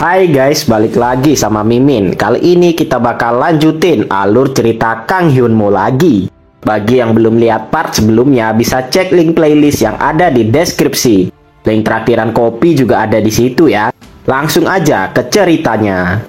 Hai guys, balik lagi sama Mimin. Kali ini kita bakal lanjutin alur cerita Kang Hyunmo lagi. Bagi yang belum lihat part sebelumnya, bisa cek link playlist yang ada di deskripsi. Link traktiran kopi juga ada di situ ya. Langsung aja ke ceritanya.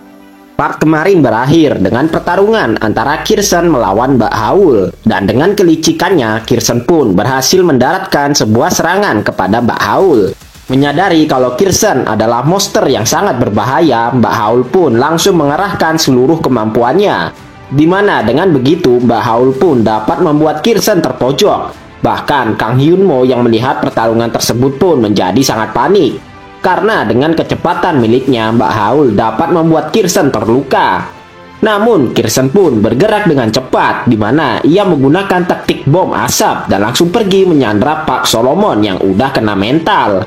Part kemarin berakhir dengan pertarungan antara Kirsten melawan Mbak Haul. Dan dengan kelicikannya, Kirsten pun berhasil mendaratkan sebuah serangan kepada Mbak Haul. Menyadari kalau Kirsten adalah monster yang sangat berbahaya, Mbak Haul pun langsung mengerahkan seluruh kemampuannya. Dimana dengan begitu, Mbak Haul pun dapat membuat Kirsten terpojok. Bahkan Kang Hyunmo yang melihat pertarungan tersebut pun menjadi sangat panik. Karena dengan kecepatan miliknya, Mbak Haul dapat membuat Kirsten terluka. Namun, Kirsten pun bergerak dengan cepat, di mana ia menggunakan taktik bom asap dan langsung pergi menyandra Pak Solomon yang udah kena mental.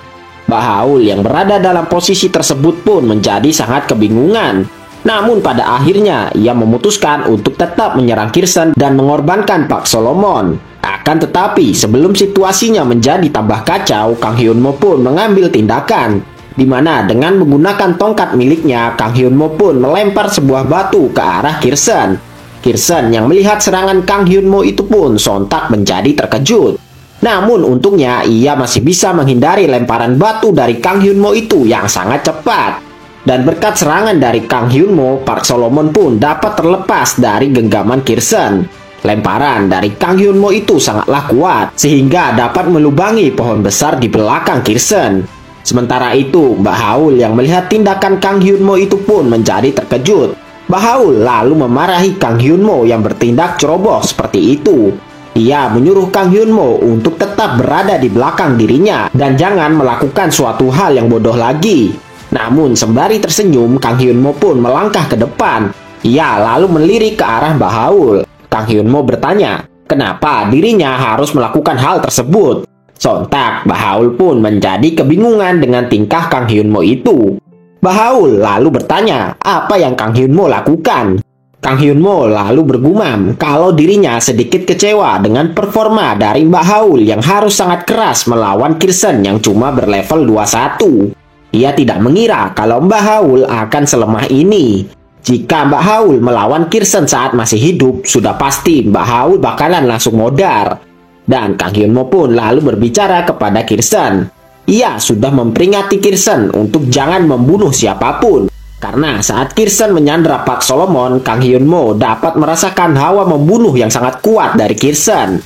Mbak Haul yang berada dalam posisi tersebut pun menjadi sangat kebingungan. Namun pada akhirnya ia memutuskan untuk tetap menyerang Kirsten dan mengorbankan Pak Solomon. Akan tetapi sebelum situasinya menjadi tambah kacau, Kang Hyunmo pun mengambil tindakan. Di mana dengan menggunakan tongkat miliknya, Kang Hyunmo pun melempar sebuah batu ke arah Kirsten. Kirsten yang melihat serangan Kang Hyunmo itu pun sontak menjadi terkejut. Namun untungnya ia masih bisa menghindari lemparan batu dari Kang Hyunmo itu yang sangat cepat. Dan berkat serangan dari Kang Hyunmo, Park Solomon pun dapat terlepas dari genggaman Kirsten. Lemparan dari Kang Hyunmo itu sangatlah kuat sehingga dapat melubangi pohon besar di belakang Kirsten. Sementara itu, Mbak Haul yang melihat tindakan Kang Hyunmo itu pun menjadi terkejut. Mbak Haul lalu memarahi Kang Hyunmo yang bertindak ceroboh seperti itu. Ia menyuruh Kang Hyunmo untuk tetap berada di belakang dirinya dan jangan melakukan suatu hal yang bodoh lagi. Namun sembari tersenyum, Kang Hyunmo pun melangkah ke depan. Ia lalu melirik ke arah Mbak Haul. Kang Hyunmo bertanya, kenapa dirinya harus melakukan hal tersebut? Sontak, Mbak Haul pun menjadi kebingungan dengan tingkah Kang Hyunmo itu. Mbak Haul lalu bertanya, apa yang Kang Hyunmo lakukan? Kang Hyunmo lalu bergumam kalau dirinya sedikit kecewa dengan performa dari Mbak Haul yang harus sangat keras melawan Kirsten yang cuma berlevel 21. Ia tidak mengira kalau Mbak Haul akan selemah ini. Jika Mbak Haul melawan Kirsten saat masih hidup, sudah pasti Mbak Haul bakalan langsung modar. Dan Kang Hyunmo pun lalu berbicara kepada Kirsten. Ia sudah memperingati Kirsten untuk jangan membunuh siapapun. Karena saat Kirsten menyandra Pak Solomon, Kang Hyunmo dapat merasakan hawa membunuh yang sangat kuat dari Kirsten.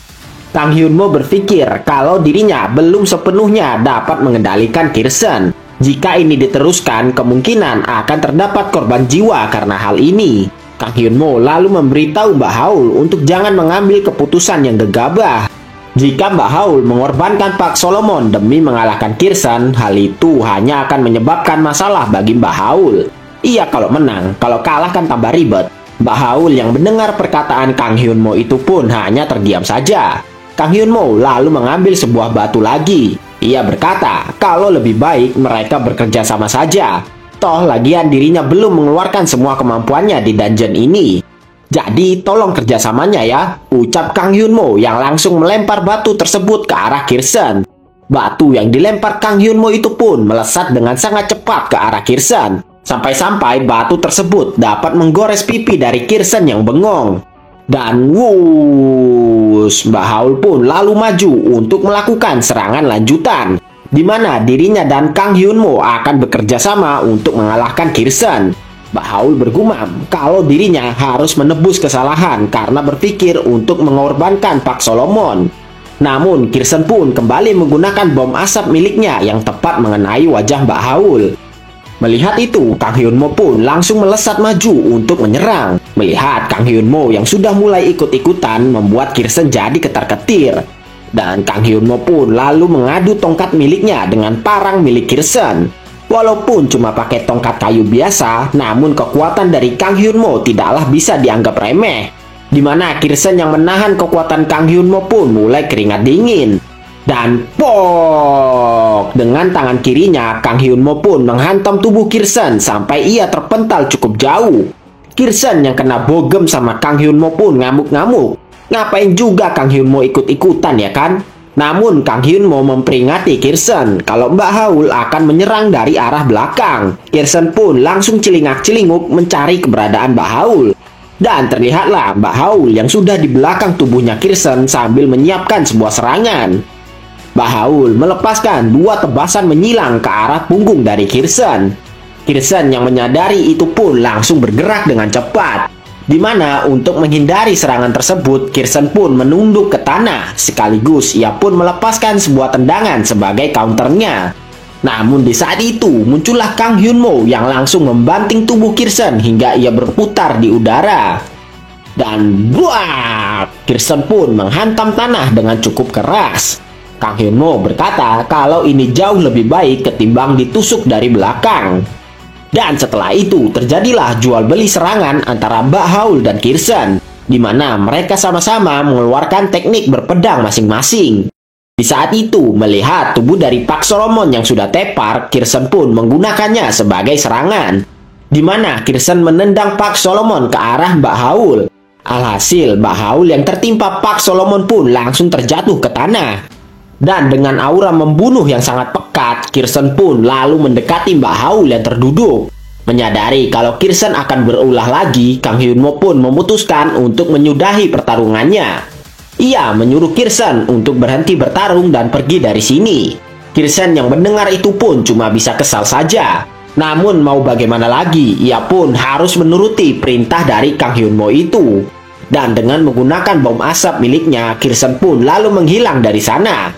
Kang Hyunmo berpikir kalau dirinya belum sepenuhnya dapat mengendalikan Kirsten. Jika ini diteruskan, kemungkinan akan terdapat korban jiwa karena hal ini. Kang Hyunmo lalu memberitahu Mbak Haul untuk jangan mengambil keputusan yang gegabah. Jika Mbak Haul mengorbankan Pak Solomon demi mengalahkan Kirsten, hal itu hanya akan menyebabkan masalah bagi Mbak Haul. Iya kalau menang, kalau kalah kan tambah ribet. Mbak Haul yang mendengar perkataan Kang Hyunmo itu pun hanya terdiam saja. Kang Hyunmo lalu mengambil sebuah batu lagi. Ia berkata kalau lebih baik mereka bekerja sama saja. Toh lagian dirinya belum mengeluarkan semua kemampuannya di dungeon ini. Jadi tolong kerjasamanya ya, ucap Kang Hyunmo yang langsung melempar batu tersebut ke arah Kirsten. Batu yang dilempar Kang Hyunmo itu pun melesat dengan sangat cepat ke arah Kirsten. Sampai-sampai batu tersebut dapat menggores pipi dari Kirsten yang bengong. Dan wush, Mbak Haul pun lalu maju untuk melakukan serangan lanjutan. Di mana dirinya dan Kang Hyunmo akan bekerja sama untuk mengalahkan Kirsten. Mbak Haul bergumam kalau dirinya harus menebus kesalahan karena berpikir untuk mengorbankan Pak Solomon. Namun Kirsten pun kembali menggunakan bom asap miliknya yang tepat mengenai wajah Mbak Haul. Melihat itu, Kang Hyunmo pun langsung melesat maju untuk menyerang. Melihat Kang Hyunmo yang sudah mulai ikut-ikutan membuat Kirsten jadi ketar-ketir. Dan Kang Hyunmo pun lalu mengadu tongkat miliknya dengan parang milik Kirsten. Walaupun cuma pakai tongkat kayu biasa, namun kekuatan dari Kang Hyunmo tidaklah bisa dianggap remeh. Di mana Kirsten yang menahan kekuatan Kang Hyunmo pun mulai keringat dingin. Dan pok! Dengan tangan kirinya, Kang Hyunmo pun menghantam tubuh Kirsten sampai ia terpental cukup jauh. Kirsten yang kena bogem sama Kang Hyunmo pun ngamuk-ngamuk. Ngapain juga Kang Hyunmo ikut-ikutan ya kan? Namun Kang Hyun Mo memperingati Kirsten kalau Mbak Haul akan menyerang dari arah belakang. Kirsten pun langsung celingak-celinguk mencari keberadaan Mbak Haul. Dan terlihatlah Mbak Haul yang sudah di belakang tubuhnya Kirsten sambil menyiapkan sebuah serangan. Mbak Haul melepaskan dua tebasan menyilang ke arah punggung dari Kirsten. Kirsten yang menyadari itu pun langsung bergerak dengan cepat. Di mana untuk menghindari serangan tersebut, Kirsten pun menunduk ke tanah. Sekaligus ia pun melepaskan sebuah tendangan sebagai counternya. Namun di saat itu muncullah Kang Hyun Mo yang langsung membanting tubuh Kirsten hingga ia berputar di udara. Dan buah, Kirsten pun menghantam tanah dengan cukup keras. Kang Hyun Mo berkata kalau ini jauh lebih baik ketimbang ditusuk dari belakang. Dan setelah itu terjadilah jual beli serangan antara Mbak Haul dan Kirsten, di mana mereka sama-sama mengeluarkan teknik berpedang masing-masing. Di saat itu, melihat tubuh dari Park Solomon yang sudah tepar, Kirsten pun menggunakannya sebagai serangan, di mana Kirsten menendang Park Solomon ke arah Mbak Haul. Alhasil, Mbak Haul yang tertimpa Park Solomon pun langsung terjatuh ke tanah. Dan dengan aura membunuh yang sangat pekat, Kirsten pun lalu mendekati Mbak Haul yang terduduk. Menyadari kalau Kirsten akan berulah lagi, Kang Hyun Mo pun memutuskan untuk menyudahi pertarungannya. Ia menyuruh Kirsten untuk berhenti bertarung dan pergi dari sini. Kirsten yang mendengar itu pun cuma bisa kesal saja. Namun mau bagaimana lagi, ia pun harus menuruti perintah dari Kang Hyun Mo itu. Dan dengan menggunakan bom asap miliknya, Kirsten pun lalu menghilang dari sana.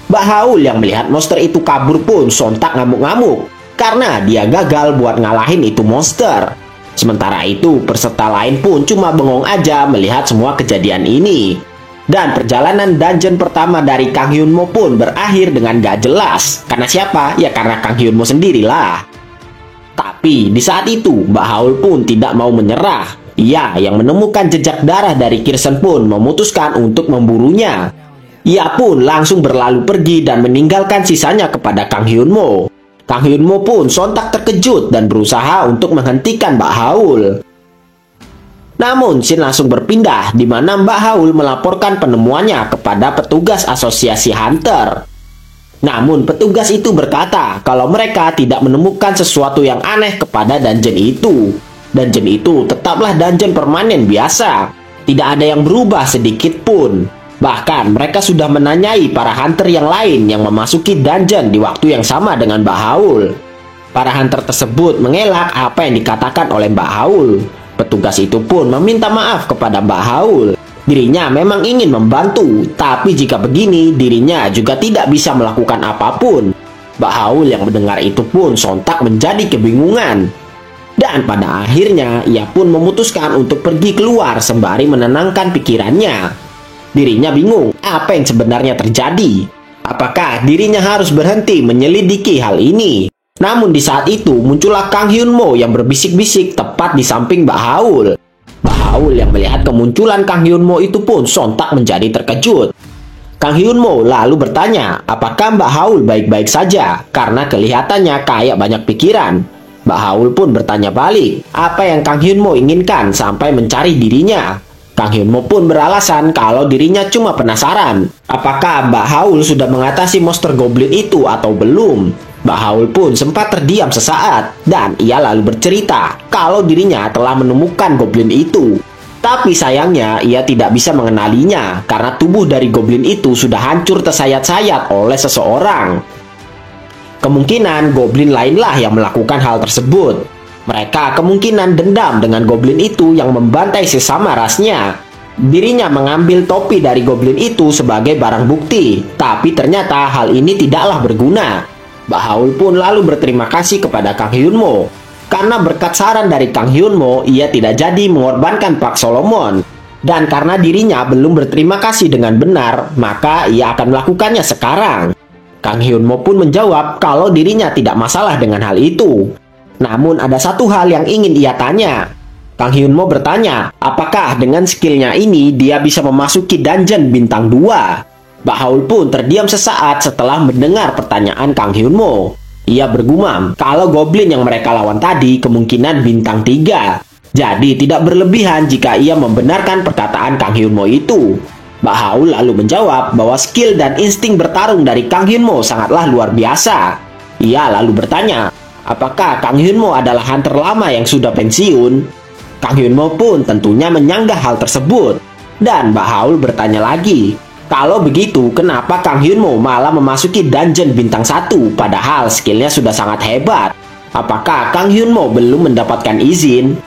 Mbak Haul yang melihat monster itu kabur pun sontak ngamuk-ngamuk karena dia gagal buat ngalahin itu monster. Sementara itu peserta lain pun cuma bengong aja melihat semua kejadian ini. Dan perjalanan dungeon pertama dari Kang Hyun Mo pun berakhir dengan gak jelas. Karena siapa? Ya karena Kang Hyun Mo sendirilah. Tapi di saat itu Mbak Haul pun tidak mau menyerah. Ia yang menemukan jejak darah dari Kirsten pun memutuskan untuk memburunya. Ia pun langsung berlalu pergi dan meninggalkan sisanya kepada Kang Hyun Mo. Kang Hyun Mo pun sontak terkejut dan berusaha untuk menghentikan Mbak Haul. Namun scene langsung berpindah di mana Mbak Haul melaporkan penemuannya kepada petugas asosiasi Hunter. Namun petugas itu berkata kalau mereka tidak menemukan sesuatu yang aneh kepada dungeon itu. Dungeon itu tetaplah dungeon permanen biasa. Tidak ada yang berubah sedikit pun. Bahkan mereka sudah menanyai para hunter yang lain yang memasuki dungeon di waktu yang sama dengan Mbak Haul. Para hunter tersebut mengelak apa yang dikatakan oleh Mbak Haul. Petugas itu pun meminta maaf kepada Mbak Haul. Dirinya memang ingin membantu, tapi jika begini dirinya juga tidak bisa melakukan apapun. Mbak Haul yang mendengar itu pun sontak menjadi kebingungan. Dan pada akhirnya ia pun memutuskan untuk pergi keluar sembari menenangkan pikirannya. Dirinya bingung apa yang sebenarnya terjadi. Apakah dirinya harus berhenti menyelidiki hal ini? Namun di saat itu muncullah Kang Hyun Mo yang berbisik-bisik tepat di samping Mbak Haul. Mbak Haul yang melihat kemunculan Kang Hyun Mo itu pun sontak menjadi terkejut. Kang Hyun Mo lalu bertanya apakah Mbak Haul baik-baik saja karena kelihatannya kayak banyak pikiran. Mbak Haul pun bertanya balik apa yang Kang Hyun Mo inginkan sampai mencari dirinya. Kang Hyun Mo pun beralasan kalau dirinya cuma penasaran apakah Mbak Haul sudah mengatasi monster goblin itu atau belum. Mbak Haul pun sempat terdiam sesaat dan ia lalu bercerita kalau dirinya telah menemukan goblin itu. Tapi sayangnya ia tidak bisa mengenalinya karena tubuh dari goblin itu sudah hancur tersayat-sayat oleh seseorang. Kemungkinan goblin lainlah yang melakukan hal tersebut. Mereka kemungkinan dendam dengan goblin itu yang membantai sesama rasnya. Dirinya mengambil topi dari goblin itu sebagai barang bukti, tapi ternyata hal ini tidaklah berguna. Mbak Haul pun lalu berterima kasih kepada Kang Hyun Mo. Karena berkat saran dari Kang Hyun Mo, ia tidak jadi mengorbankan Park Solomon. Dan karena dirinya belum berterima kasih dengan benar, maka ia akan melakukannya sekarang. Kang Hyun Mo pun menjawab kalau dirinya tidak masalah dengan hal itu. Namun ada satu hal yang ingin ia tanya. Kang Hyun Mo bertanya, apakah dengan skillnya ini dia bisa memasuki dungeon bintang 2? Mbak Haul pun terdiam sesaat setelah mendengar pertanyaan Kang Hyun Mo. Ia bergumam kalau goblin yang mereka lawan tadi kemungkinan bintang 3. Jadi tidak berlebihan jika ia membenarkan perkataan Kang Hyun Mo itu. Mbak Haul lalu menjawab bahwa skill dan insting bertarung dari Kang Hyun Mo sangatlah luar biasa. Ia lalu bertanya, apakah Kang Hyun Mo adalah hunter lama yang sudah pensiun? Kang Hyun Mo pun tentunya menyanggah hal tersebut. Dan Mbak Haul bertanya lagi, kalau begitu kenapa Kang Hyun Mo malah memasuki dungeon bintang 1 padahal skillnya sudah sangat hebat? Apakah Kang Hyun Mo belum mendapatkan izin?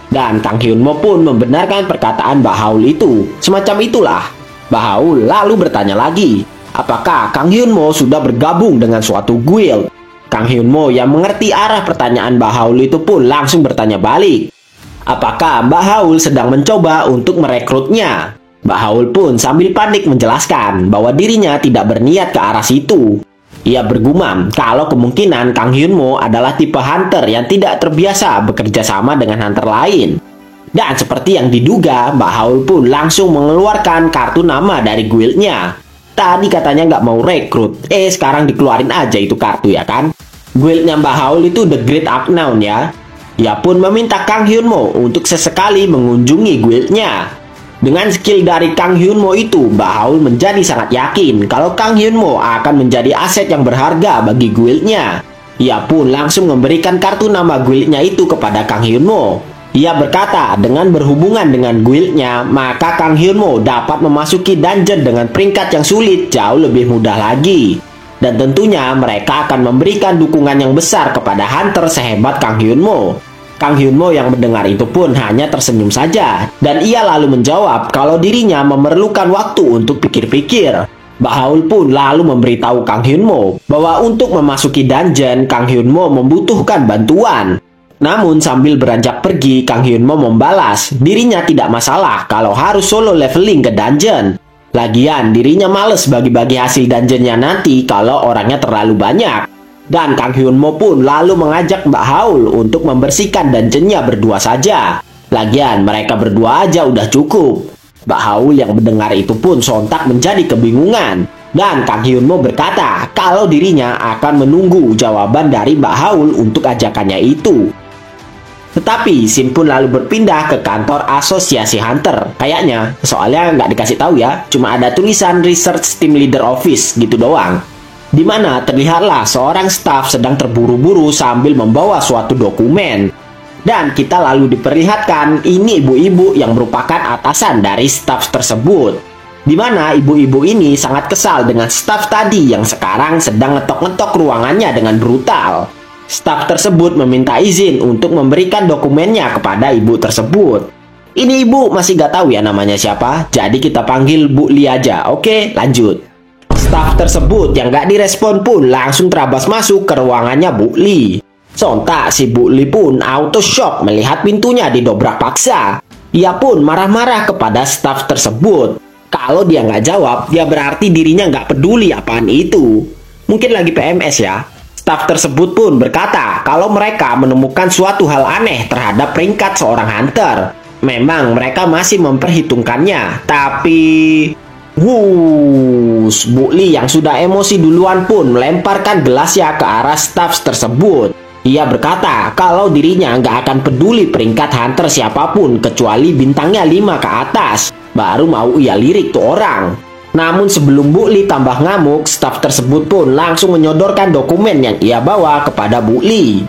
Dan Kang Hyun Mo pun membenarkan perkataan Mbak Haul itu. Semacam itulah. Mbak Haul lalu bertanya lagi, apakah Kang Hyun Mo sudah bergabung dengan suatu guild? Kang Hyun Mo yang mengerti arah pertanyaan Mbak Haul itu pun langsung bertanya balik, apakah Mbak Haul sedang mencoba untuk merekrutnya? Mbak Haul pun sambil panik menjelaskan bahwa dirinya tidak berniat ke arah situ. Ia bergumam kalau kemungkinan Kang Hyun Mo adalah tipe hunter yang tidak terbiasa bekerja sama dengan hunter lain. Dan seperti yang diduga, Mbak Haul pun langsung mengeluarkan kartu nama dari guildnya. Tadi katanya nggak mau rekrut, sekarang dikeluarin aja itu kartu ya kan? Guildnya Mbak Haul itu The Great Unknown ya. Ia pun meminta Kang Hyun Mo untuk sesekali mengunjungi guildnya. Dengan skill dari Kang Hyun Mo itu, Mbak Haul menjadi sangat yakin kalau Kang Hyun Mo akan menjadi aset yang berharga bagi guildnya. Ia pun langsung memberikan kartu nama guildnya itu kepada Kang Hyun Mo. Ia berkata dengan berhubungan dengan guildnya, maka Kang Hyun Mo dapat memasuki dungeon dengan peringkat yang sulit jauh lebih mudah lagi. Dan tentunya mereka akan memberikan dukungan yang besar kepada hunter sehebat Kang Hyun Mo. Kang Hyun Mo yang mendengar itu pun hanya tersenyum saja. Dan ia lalu menjawab kalau dirinya memerlukan waktu untuk pikir-pikir. Mbak Haul pun lalu memberitahu Kang Hyun Mo bahwa untuk memasuki dungeon, Kang Hyun Mo membutuhkan bantuan. Namun sambil beranjak pergi, Kang Hyun Mo membalas dirinya tidak masalah kalau harus solo leveling ke dungeon. Lagian dirinya males bagi-bagi hasil dungeonnya nanti kalau orangnya terlalu banyak. Dan Kang Hyun Mo pun lalu mengajak Mbak Haul untuk membersihkan dungeonnya berdua saja. Lagian mereka berdua aja udah cukup. Mbak Haul yang mendengar itu pun sontak menjadi kebingungan. Dan Kang Hyun Mo berkata kalau dirinya akan menunggu jawaban dari Mbak Haul untuk ajakannya itu. Tetapi Shin pun lalu berpindah ke kantor asosiasi hunter. Kayaknya, soalnya nggak dikasih tahu ya, cuma ada tulisan Research Team Leader Office gitu doang. Dimana terlihatlah seorang staf sedang terburu-buru sambil membawa suatu dokumen. Dan kita lalu diperlihatkan ini ibu-ibu yang merupakan atasan dari staf tersebut. Dimana ibu-ibu ini sangat kesal dengan staf tadi yang sekarang sedang ngetok-ngetok ruangannya dengan brutal. Staf tersebut meminta izin untuk memberikan dokumennya kepada ibu tersebut. Ini ibu masih gak tahu ya namanya siapa, jadi kita panggil Bu Li aja. Oke, lanjut. Staf tersebut yang gak direspon pun langsung terabas masuk ke ruangannya Bu Li. Sontak si Bu Li pun auto shock melihat pintunya didobrak paksa. Ia pun marah-marah kepada staf tersebut. Kalau dia nggak jawab, dia berarti dirinya nggak peduli apaan itu. Mungkin lagi PMS ya. Staf tersebut pun berkata kalau mereka menemukan suatu hal aneh terhadap peringkat seorang hunter. Memang mereka masih memperhitungkannya, tapi... Wuss, Bu Li yang sudah emosi duluan pun melemparkan gelasnya ke arah staf tersebut. Ia berkata kalau dirinya nggak akan peduli peringkat hunter siapapun kecuali bintangnya 5 ke atas. Baru mau ia lirik tuh orang. Namun sebelum Bu Li tambah ngamuk, staf tersebut pun langsung menyodorkan dokumen yang ia bawa kepada Bu Li.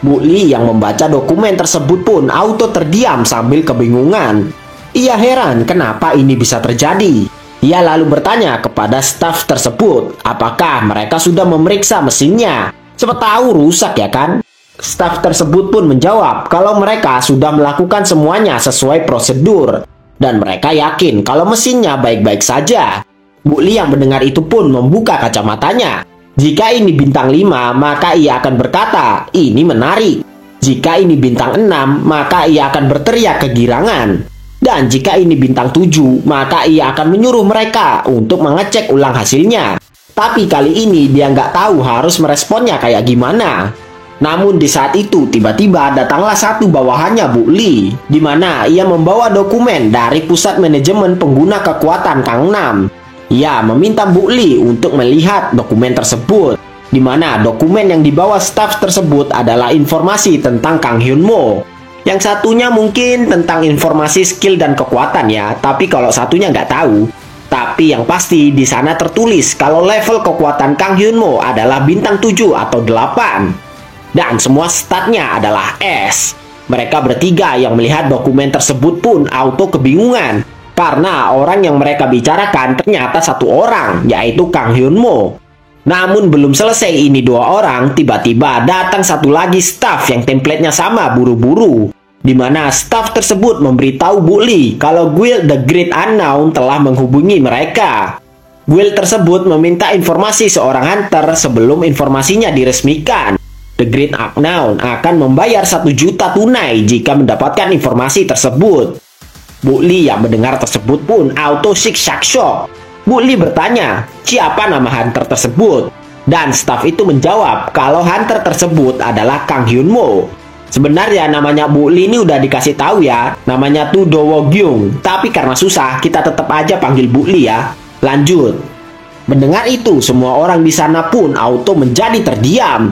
Bu Li yang membaca dokumen tersebut pun auto terdiam sambil kebingungan. Ia heran kenapa ini bisa terjadi. Ia lalu bertanya kepada staf tersebut, apakah mereka sudah memeriksa mesinnya. Siapa tahu rusak ya kan? Staf tersebut pun menjawab kalau mereka sudah melakukan semuanya sesuai prosedur. Dan mereka yakin kalau mesinnya baik-baik saja. Bu Li yang mendengar itu pun membuka kacamatanya. Jika ini bintang 5, maka ia akan berkata, ini menarik. Jika ini bintang 6, maka ia akan berteriak kegirangan. Dan jika ini bintang 7, maka ia akan menyuruh mereka untuk mengecek ulang hasilnya. Tapi kali ini dia nggak tahu harus meresponnya kayak gimana. Namun di saat itu tiba-tiba datanglah satu bawahannya Bu Li, di mana ia membawa dokumen dari pusat manajemen pengguna kekuatan Kang Nam. Ia meminta Bu Li untuk melihat dokumen tersebut, di mana dokumen yang dibawa staf tersebut adalah informasi tentang Kang Hyun Mo. Yang satunya mungkin tentang informasi skill dan kekuatan ya, tapi kalau satunya nggak tahu. Tapi yang pasti di sana tertulis kalau level kekuatan Kang Hyunmo adalah bintang 7 atau 8. Dan semua statnya adalah S. Mereka bertiga yang melihat dokumen tersebut pun auto kebingungan. Karena orang yang mereka bicarakan ternyata satu orang, yaitu Kang Hyunmo. Namun belum selesai ini dua orang, tiba-tiba datang satu lagi staff yang templatenya sama buru-buru. Di mana staff tersebut memberitahu Bu Lee kalau Guild The Great Unknown telah menghubungi mereka. Guild tersebut meminta informasi seorang hunter sebelum informasinya diresmikan. The Great Unknown akan membayar 1 juta tunai jika mendapatkan informasi tersebut. Bu Lee yang mendengar tersebut pun auto shock. Bu Lee bertanya, siapa nama hunter tersebut? Dan staff itu menjawab kalau hunter tersebut adalah Kang Hyunmo. Sebenarnya namanya Bu Lee ini udah dikasih tahu ya, namanya tuh Do Wo Gyung. Tapi karena susah, kita tetap aja panggil Bu Lee ya. Lanjut. Mendengar itu, semua orang di sana pun auto menjadi terdiam.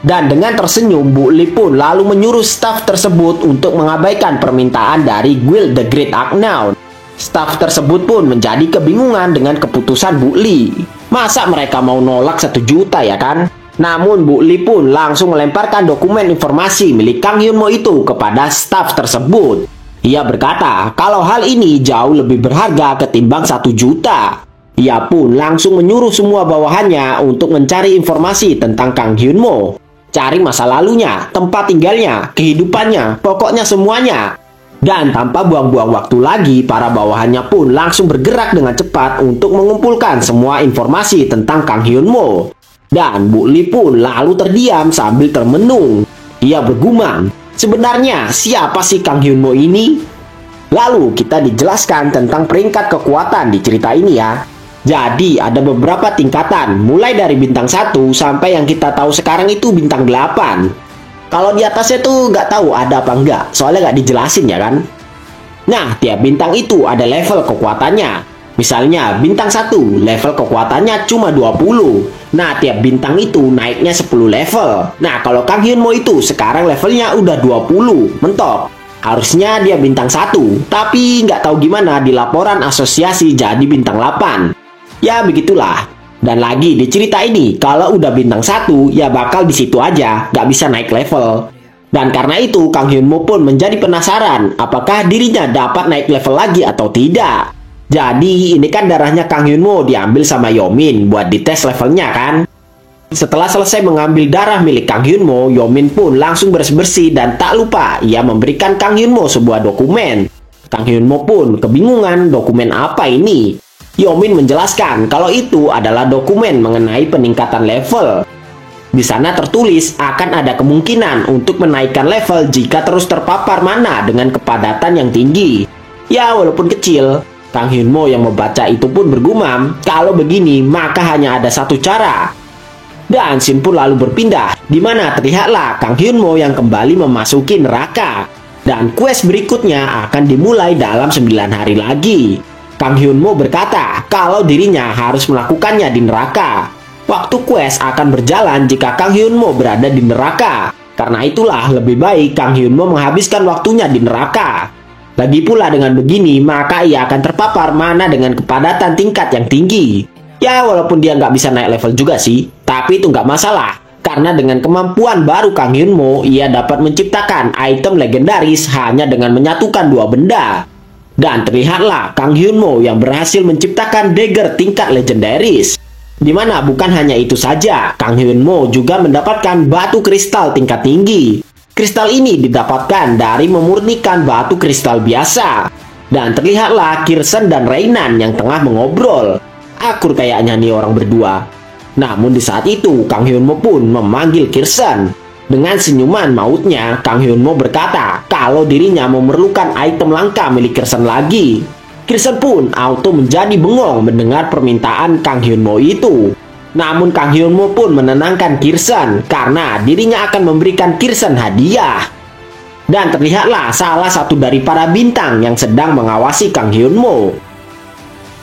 Dan dengan tersenyum, Bu Lee pun lalu menyuruh staf tersebut untuk mengabaikan permintaan dari Guild The Great Unknown. Staf tersebut pun menjadi kebingungan dengan keputusan Bu Lee. Masa mereka mau nolak 1 juta ya kan? Namun Bu Lee pun langsung melemparkan dokumen informasi milik Kang Hyunmo itu kepada staf tersebut. Ia berkata kalau hal ini jauh lebih berharga ketimbang 1 juta. Ia pun langsung menyuruh semua bawahannya untuk mencari informasi tentang Kang Hyunmo. Cari masa lalunya, tempat tinggalnya, kehidupannya, pokoknya semuanya. Dan tanpa buang-buang waktu lagi, para bawahannya pun langsung bergerak dengan cepat untuk mengumpulkan semua informasi tentang Kang Hyunmo. Dan Bu Lee pun lalu terdiam sambil termenung. Ia bergumam, sebenarnya siapa sih Kang Hyunmo ini? Lalu kita dijelaskan tentang peringkat kekuatan di cerita ini ya. Jadi ada beberapa tingkatan, mulai dari bintang 1 sampai yang kita tahu sekarang itu bintang 8. Kalau di atasnya tuh nggak tahu ada apa enggak, soalnya nggak dijelasin ya kan. Nah, tiap bintang itu ada level kekuatannya. Misalnya bintang 1 level kekuatannya cuma 20. Nah, tiap bintang itu naiknya 10 level. Nah, kalau Kang Hyunmo itu sekarang levelnya udah 20. Mentok. Harusnya dia bintang 1, tapi nggak tahu gimana di laporan asosiasi jadi bintang 8. Ya begitulah. Dan lagi di cerita ini, kalau udah bintang 1 ya bakal di situ aja, nggak bisa naik level. Dan karena itu Kang Hyunmo pun menjadi penasaran apakah dirinya dapat naik level lagi atau tidak. Jadi ini kan darahnya Kang Hyunmo diambil sama Yomin buat dites levelnya kan. Setelah selesai mengambil darah milik Kang Hyunmo, Yomin pun langsung bersih-bersih dan tak lupa ia memberikan Kang Hyunmo sebuah dokumen. Kang Hyunmo pun kebingungan dokumen apa ini. Yomin menjelaskan kalau itu adalah dokumen mengenai peningkatan level. Di sana tertulis akan ada kemungkinan untuk menaikkan level jika terus terpapar mana dengan kepadatan yang tinggi. Ya walaupun kecil. Kang Hyunmo yang membaca itu pun bergumam, kalau begini maka hanya ada satu cara. Dan scene pun lalu berpindah, di mana terlihatlah Kang Hyunmo yang kembali memasuki neraka. Dan quest berikutnya akan dimulai dalam 9 hari lagi. Kang Hyunmo berkata kalau dirinya harus melakukannya di neraka. Waktu quest akan berjalan jika Kang Hyunmo berada di neraka. Karena itulah lebih baik Kang Hyunmo menghabiskan waktunya di neraka. Lagi pula dengan begini, maka ia akan terpapar mana dengan kepadatan tingkat yang tinggi. Ya, walaupun dia nggak bisa naik level juga sih, tapi itu nggak masalah. Karena dengan kemampuan baru Kang Hyunmo, ia dapat menciptakan item legendaris hanya dengan menyatukan 2 benda. Dan terlihatlah Kang Hyunmo yang berhasil menciptakan dagger tingkat legendaris. Dimana bukan hanya itu saja, Kang Hyunmo juga mendapatkan batu kristal tingkat tinggi. Kristal ini didapatkan dari memurnikan batu kristal biasa. Dan terlihatlah Kirsten dan Reinan yang tengah mengobrol. Akur kayaknya nih orang berdua. Namun di saat itu Kang Hyunmo pun memanggil Kirsten. Dengan senyuman mautnya, Kang Hyunmo berkata kalau dirinya memerlukan item langka milik Kirsten lagi. Kirsten pun auto menjadi bengong mendengar permintaan Kang Hyunmo itu. Namun Kang Hyunmo pun menenangkan Kirsten karena dirinya akan memberikan Kirsten hadiah. Dan terlihatlah salah satu dari para bintang yang sedang mengawasi Kang Hyunmo.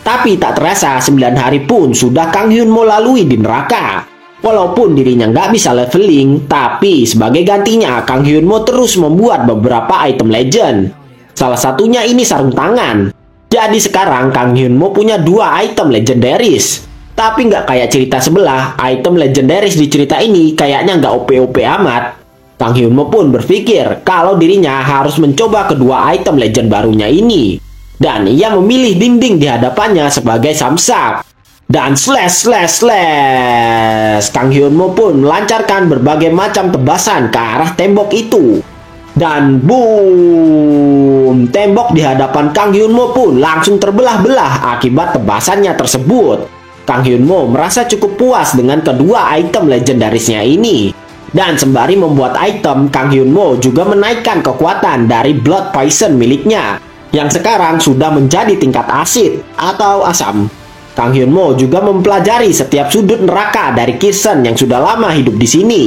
Tapi tak terasa 9 hari pun sudah Kang Hyunmo lalui di neraka. Walaupun dirinya nggak bisa leveling, tapi sebagai gantinya Kang Hyunmo terus membuat beberapa item legend. Salah satunya ini sarung tangan. Jadi sekarang Kang Hyunmoo punya 2 item legendaris. Tapi nggak kayak cerita sebelah, item legendaris di cerita ini kayaknya nggak OP-OP amat. Kang Hyunmoo pun berpikir kalau dirinya harus mencoba kedua item legend barunya ini. Dan ia memilih dinding di hadapannya sebagai samsak. Dan slash, Kang Hyunmoo pun melancarkan berbagai macam tebasan ke arah tembok itu. Dan boom, tembok di hadapan Kang Hyunmoo pun langsung terbelah-belah akibat tebasannya tersebut. Kang Hyunmoo merasa cukup puas dengan kedua item legendarisnya ini. Dan sembari membuat item, Kang Hyunmoo juga menaikkan kekuatan dari Blood Poison miliknya, yang sekarang sudah menjadi tingkat asid atau asam. Kang Hyunmoo juga mempelajari setiap sudut neraka dari Kirsten yang sudah lama hidup di sini.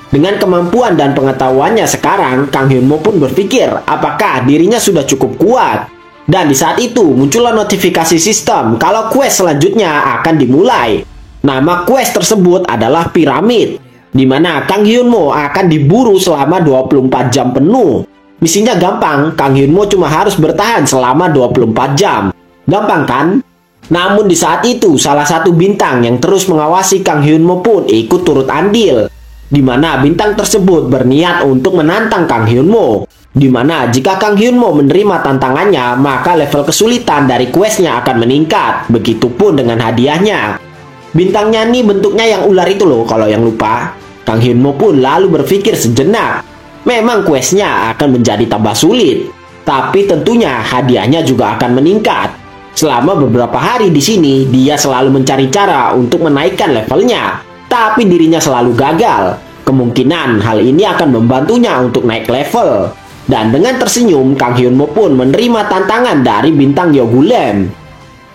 Dengan kemampuan dan pengetahuannya sekarang, Kang Hyunmoo pun berpikir apakah dirinya sudah cukup kuat. Dan di saat itu muncullah notifikasi sistem kalau quest selanjutnya akan dimulai. Nama quest tersebut adalah Piramid, di mana Kang Hyunmoo akan diburu selama 24 jam penuh. Misinya gampang, Kang Hyunmoo cuma harus bertahan selama 24 jam. Gampang kan? Namun di saat itu salah satu bintang yang terus mengawasi Kang Hyunmoo pun ikut turut andil, di mana bintang tersebut berniat untuk menantang Kang Hyunmoo. Di mana jika Kang Hyunmoo menerima tantangannya, maka level kesulitan dari questnya akan meningkat. Begitupun dengan hadiahnya. Bintangnya nih bentuknya yang ular itu loh kalau yang lupa. Kang Hyunmoo pun lalu berpikir sejenak. Memang questnya akan menjadi tambah sulit, tapi tentunya hadiahnya juga akan meningkat. Selama beberapa hari di sini, dia selalu mencari cara untuk menaikkan levelnya, tapi dirinya selalu gagal. Kemungkinan hal ini akan membantunya untuk naik level. Dan dengan tersenyum, Kang Hyunmoo pun menerima tantangan dari bintang Yogulem.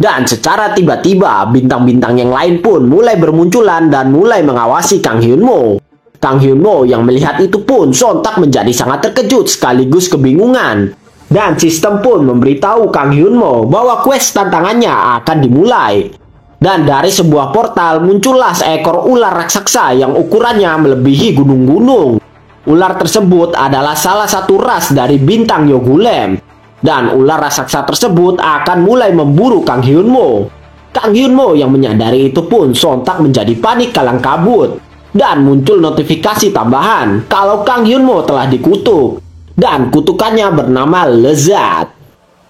Dan secara tiba-tiba, bintang-bintang yang lain pun mulai bermunculan dan mulai mengawasi Kang Hyunmoo. Kang Hyunmoo yang melihat itu pun sontak menjadi sangat terkejut sekaligus kebingungan. Dan sistem pun memberitahu Kang Hyunmoo bahwa quest tantangannya akan dimulai. Dan dari sebuah portal muncullah seekor ular raksasa yang ukurannya melebihi gunung-gunung. Ular tersebut adalah salah satu ras dari bintang Yogulem. Dan ular raksasa tersebut akan mulai memburu Kang Hyunmoo. Kang Hyunmoo yang menyadari itu pun sontak menjadi panik kalang kabut. Dan muncul notifikasi tambahan kalau Kang Hyunmoo telah dikutuk. Dan kutukannya bernama Lezat.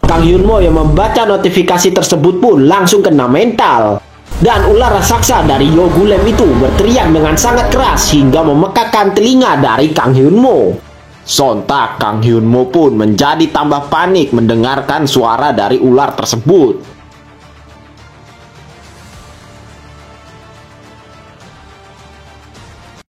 Kang Hyunmoo yang membaca notifikasi tersebut pun langsung kena mental. Dan ular raksasa dari Yogulem itu berteriak dengan sangat keras hingga memekakan telinga dari Kang Hyunmoo. Sontak Kang Hyunmoo pun menjadi tambah panik mendengarkan suara dari ular tersebut.